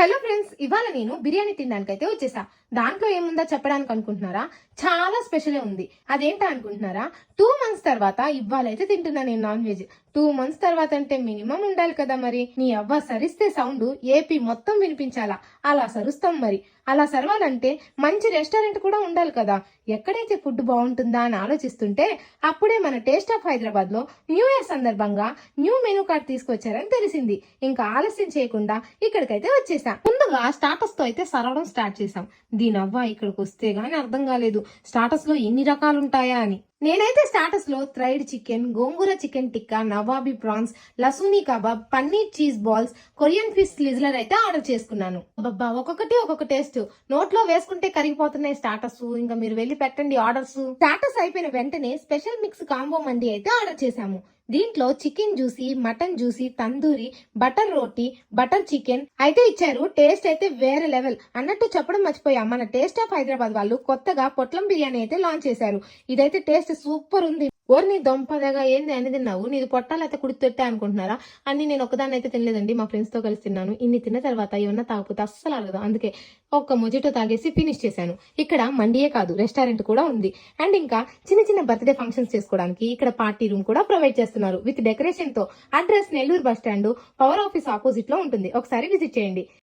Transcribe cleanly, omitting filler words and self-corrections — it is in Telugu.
హలో ఫ్రెండ్స్, ఇవాళ నేను బిర్యానీ తినడానికైతే వచ్చేసా. దాంట్లో ఏముందో చెప్పడానికి అనుకుంటున్నారా? చాలా స్పెషల్ ఉంది. అదేంటా అనుకుంటున్నారా? 2 మంత్స్ తర్వాత ఇవ్వాలైతే తింటున్నా నేను నాన్ వెజ్. 2 మంత్స్ తర్వాత అంటే మినిమం ఉండాలి కదా మరి. నీ అవ్వ సరిస్తే సౌండ్ ఏపీ మొత్తం వినిపించాలా. అలా సరుస్తాం మరి. అలా సరవాలంటే మంచి రెస్టారెంట్ కూడా ఉండాలి కదా. ఎక్కడైతే ఫుడ్ బాగుంటుందా అని ఆలోచిస్తుంటే అప్పుడే మన టేస్ట్ ఆఫ్ హైదరాబాద్ లో న్యూ ఇయర్ సందర్భంగా న్యూ మెనూ కార్డ్ తీసుకొచ్చారని తెలిసింది. ఇంకా ఆలస్యం చేయకుండా ఇక్కడికైతే వచ్చేసాం. ముందుగా స్టార్టర్స్ తో అయితే సరవడం స్టార్ట్ చేసాం. దీనవ్వ ఇక్కడికి వస్తే గానీ అర్థం కాలేదు స్టార్టర్స్ లో ఎన్ని రకాలు ఉంటాయా అని. నేనైతే స్టార్టర్స్ లో fried chicken, gongura chicken tikka, Nawabi prawns, lasooni kebab, paneer cheese balls, Korean fish sizzler అయితే ఆర్డర్ చేసుకున్నాను. అబ్బా, ఒక్కొక్కటి ఒక్కొక్క టేస్ట్. నోట్లో వేసుకుంటే కరిగిపోతున్నాయి స్టార్టర్స్. ఇంకా మీరు వెళ్ళి పెట్టండి ఆర్డర్స్. స్టార్టర్స్ అయిపోయిన వెంటనే స్పెషల్ మిక్స్ కాంబో మండి అయితే ఆర్డర్ చేశాము. దీంట్లో chicken juicy, mutton juicy, tandoori, butter roti, butter chicken అయితే ఇచ్చారు. టేస్ట్ అయితే వేరే లెవెల్. అన్నట్టు చెప్పడం మర్చిపోయా, మన టేస్ట్ ఆఫ్ హైదరాబాద్ వాళ్ళు కొత్తగా పొట్లం బిర్యానీ అయితే లాంచ్ చేశారు. ఇదైతే టేస్ట్ సూపర్ ఉంది. నీ దొంపదగా ఏంది అని తిన్నావు? నీది పొట్టాలు అయితే కుడి తొట్టే అనుకుంటున్నారా? అన్ని నేను ఒకదాన్ని అయితే తినలేదండి, మా ఫ్రెండ్స్ తో కలిసి తిన్నాను. ఇన్ని తిన్న తర్వాత ఏమన్నా తాగకపోతే అస్సలు అలగదు. అందుకే ఒక్క మొజిటో తాగేసి ఫినిష్ చేశాను. ఇక్కడ మండియే కాదు, రెస్టారెంట్ కూడా ఉంది. అండ్ ఇంకా చిన్న చిన్న బర్త్డే ఫంక్షన్స్ చేసుకోవడానికి ఇక్కడ పార్టీ రూమ్ కూడా ప్రొవైడ్ చేస్తున్నారు విత్ డెకరేషన్ తో. Address Nellore bus stand, power office opposite లో ఉంటుంది. ఒకసారి విజిట్ చేయండి.